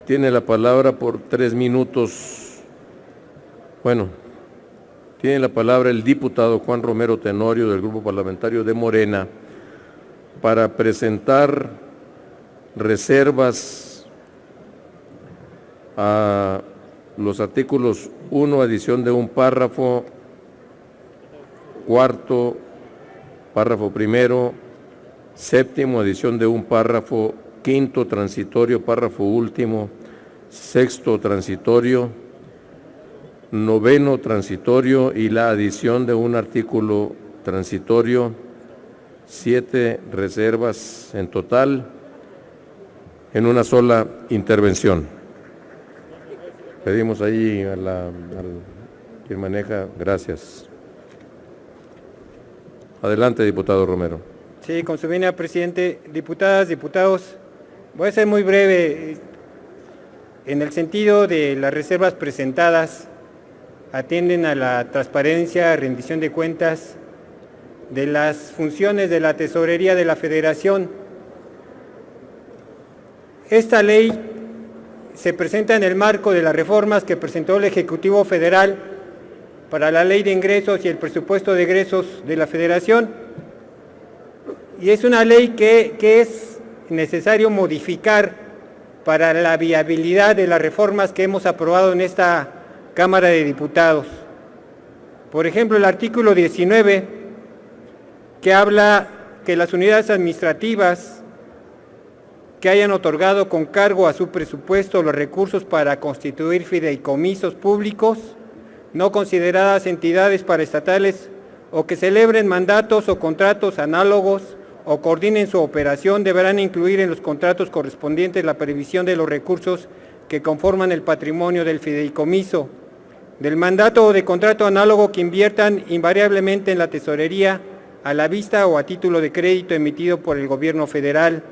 Tiene la palabra por 3 minutos. Bueno, tiene la palabra el diputado Juan Romero Tenorio del Grupo Parlamentario de Morena para presentar reservas a los artículos 1, adición de un párrafo, cuarto, párrafo primero, séptimo, adición de un párrafo, quinto, transitorio, párrafo último, sexto, transitorio, noveno, transitorio y la adición de un artículo transitorio, 7 reservas en total, en una sola intervención. Pedimos ahí al quien maneja, gracias. Adelante, diputado Romero. Sí, con su venia, presidente. Diputadas, diputados, voy a ser muy breve. En el sentido de las reservas presentadas, atienden a la transparencia, rendición de cuentas de las funciones de la Tesorería de la Federación. Esta ley se presenta en el marco de las reformas que presentó el Ejecutivo Federal para la Ley de Ingresos y el Presupuesto de Egresos de la Federación. Y es una ley que es necesario modificar para la viabilidad de las reformas que hemos aprobado en esta Cámara de Diputados. Por ejemplo, el artículo 19, que habla que las unidades administrativas que hayan otorgado con cargo a su presupuesto los recursos para constituir fideicomisos públicos, no consideradas entidades paraestatales, o que celebren mandatos o contratos análogos o coordinen su operación, deberán incluir en los contratos correspondientes la previsión de los recursos que conforman el patrimonio del fideicomiso, del mandato o de contrato análogo que inviertan invariablemente en la tesorería a la vista o a título de crédito emitido por el gobierno federal,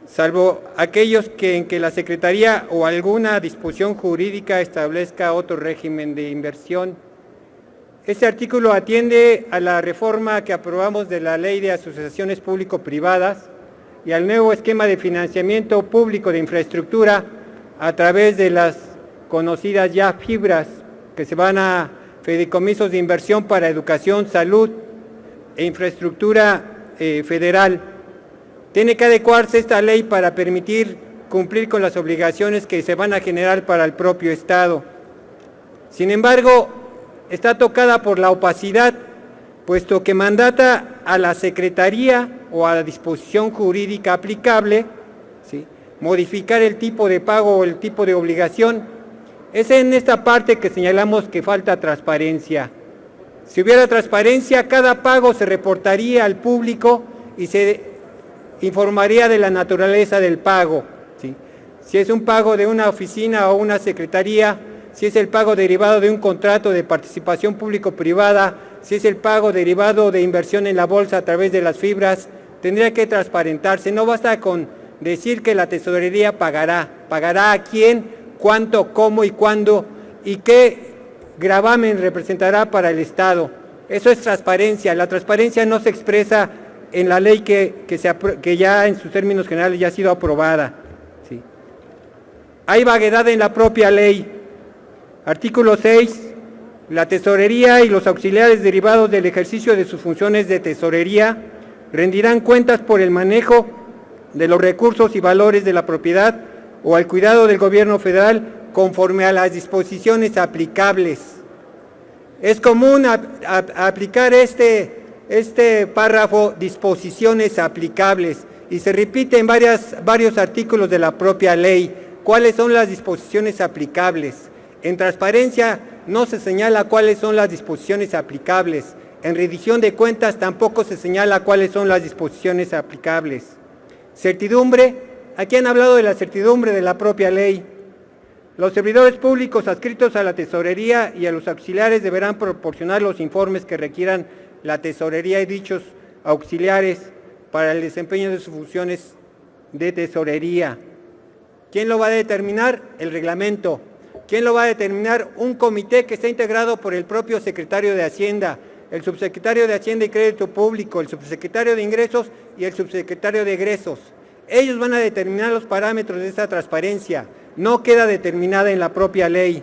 salvo aquellos en que la Secretaría o alguna disposición jurídica establezca otro régimen de inversión. Este artículo atiende a la reforma que aprobamos de la Ley de Asociaciones Público-Privadas y al nuevo esquema de financiamiento público de infraestructura a través de las conocidas ya fibras, que se van a fideicomisos de inversión para educación, salud e infraestructura federal. Tiene que adecuarse esta ley para permitir cumplir con las obligaciones que se van a generar para el propio Estado. Sin embargo, está tocada por la opacidad, puesto que mandata a la Secretaría o a la disposición jurídica aplicable, ¿sí?, modificar el tipo de pago o el tipo de obligación. Es en esta parte que señalamos que falta transparencia. Si hubiera transparencia, cada pago se reportaría al público y se informaría de la naturaleza del pago, ¿sí? Si es un pago de una oficina o una secretaría, si es el pago derivado de un contrato de participación público-privada, si es el pago derivado de inversión en la bolsa a través de las fibras, tendría que transparentarse. No basta con decir que la tesorería pagará a quién, cuánto, cómo y cuándo, y qué gravamen representará para el Estado. Eso es transparencia. La transparencia no se expresa en la ley que ya en sus términos generales ya ha sido aprobada, ¿sí? Hay vaguedad en la propia ley. Artículo 6, la tesorería y los auxiliares derivados del ejercicio de sus funciones de tesorería rendirán cuentas por el manejo de los recursos y valores de la propiedad o al cuidado del gobierno federal conforme a las disposiciones aplicables. Es común aplicar este párrafo, disposiciones aplicables, y se repite en varios artículos de la propia ley. ¿Cuáles son las disposiciones aplicables? En transparencia no se señala cuáles son las disposiciones aplicables. En rendición de cuentas tampoco se señala cuáles son las disposiciones aplicables. Certidumbre, aquí han hablado de la certidumbre de la propia ley. Los servidores públicos adscritos a la tesorería y a los auxiliares deberán proporcionar los informes que requieran la tesorería y dichos auxiliares para el desempeño de sus funciones de tesorería. ¿Quién lo va a determinar? El reglamento. ¿Quién lo va a determinar? Un comité que está integrado por el propio secretario de Hacienda, el subsecretario de Hacienda y Crédito Público, el subsecretario de Ingresos y el subsecretario de Egresos. Ellos van a determinar los parámetros de esa transparencia, no queda determinada en la propia ley.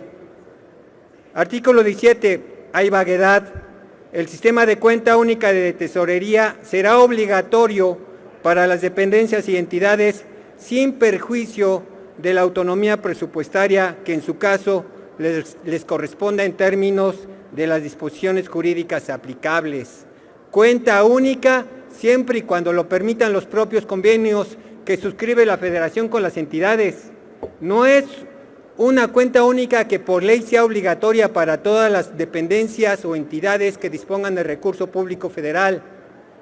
Artículo 17, hay vaguedad. El sistema de cuenta única de tesorería será obligatorio para las dependencias y entidades sin perjuicio de la autonomía presupuestaria que en su caso les corresponda en términos de las disposiciones jurídicas aplicables. Cuenta única siempre y cuando lo permitan los propios convenios que suscribe la Federación con las entidades. No es una cuenta única que por ley sea obligatoria para todas las dependencias o entidades que dispongan de recurso público federal.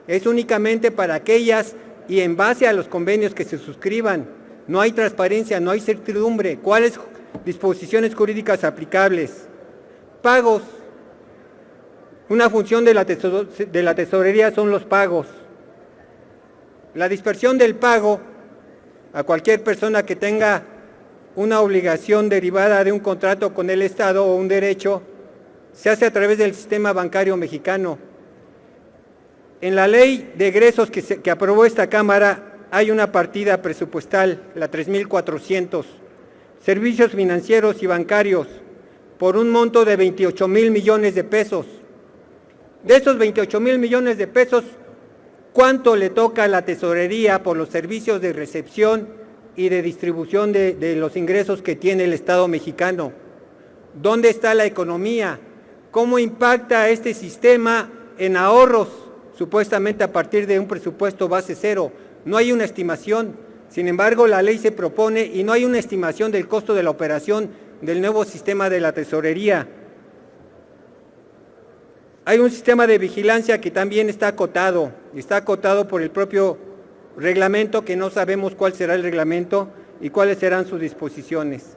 Es únicamente para aquellas y en base a los convenios que se suscriban. No hay transparencia, no hay certidumbre. ¿Cuáles disposiciones jurídicas aplicables? Pagos. Una función de la tesorería son los pagos. La dispersión del pago a cualquier persona que tenga una obligación derivada de un contrato con el Estado o un derecho se hace a través del sistema bancario mexicano. En la ley de egresos que aprobó esta Cámara hay una partida presupuestal, la 3,400, servicios financieros y bancarios, por un monto de 28,000 millones de pesos. De esos 28,000 millones de pesos, ¿cuánto le toca a la tesorería por los servicios de recepción y de distribución de los ingresos que tiene el Estado mexicano? ¿Dónde está la economía? ¿Cómo impacta este sistema en ahorros, supuestamente a partir de un presupuesto base cero? No hay una estimación. Sin embargo, la ley se propone y no hay una estimación del costo de la operación del nuevo sistema de la tesorería. Hay un sistema de vigilancia que también está acotado por el propio reglamento, que no sabemos cuál será el reglamento y cuáles serán sus disposiciones.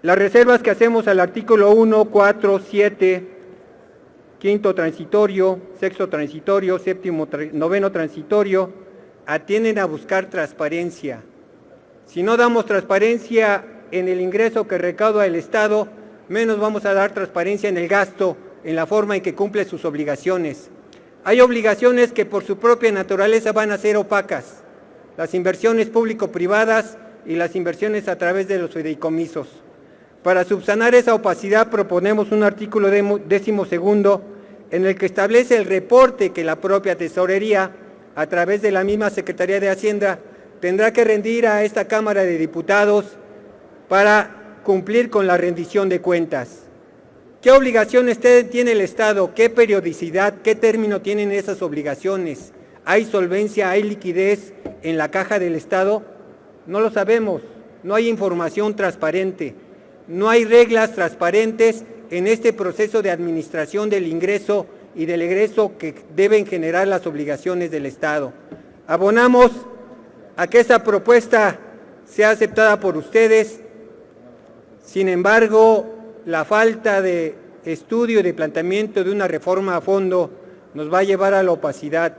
Las reservas que hacemos al artículo 1, 4, 7, quinto transitorio, sexto transitorio, séptimo, noveno transitorio, atienden a buscar transparencia. Si no damos transparencia en el ingreso que recauda el Estado, menos vamos a dar transparencia en el gasto, en la forma en que cumple sus obligaciones. Hay obligaciones que por su propia naturaleza van a ser opacas, las inversiones público-privadas y las inversiones a través de los fideicomisos. Para subsanar esa opacidad proponemos un artículo 12º en el que establece el reporte que la propia tesorería, a través de la misma Secretaría de Hacienda, tendrá que rendir a esta Cámara de Diputados para cumplir con la rendición de cuentas. ¿Qué obligaciones tiene el Estado? ¿Qué periodicidad? ¿Qué término tienen esas obligaciones? ¿Hay solvencia? ¿Hay liquidez en la caja del Estado? No lo sabemos. No hay información transparente. No hay reglas transparentes en este proceso de administración del ingreso y del egreso que deben generar las obligaciones del Estado. Abonamos a que esa propuesta sea aceptada por ustedes. Sin embargo, la falta de estudio y de planteamiento de una reforma a fondo nos va a llevar a la opacidad.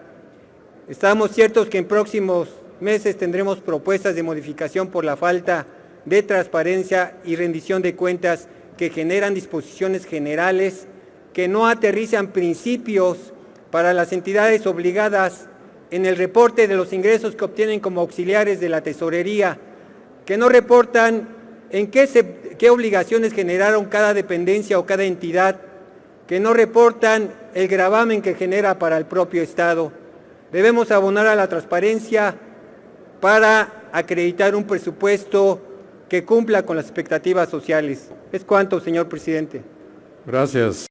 Estamos ciertos que en próximos meses tendremos propuestas de modificación por la falta de transparencia y rendición de cuentas que generan disposiciones generales que no aterrizan principios para las entidades obligadas en el reporte de los ingresos que obtienen como auxiliares de la tesorería, que no reportan en qué obligaciones generaron cada dependencia o cada entidad, que no reportan el gravamen que genera para el propio Estado. Debemos abonar a la transparencia para acreditar un presupuesto que cumpla con las expectativas sociales. Es cuanto, señor presidente. Gracias.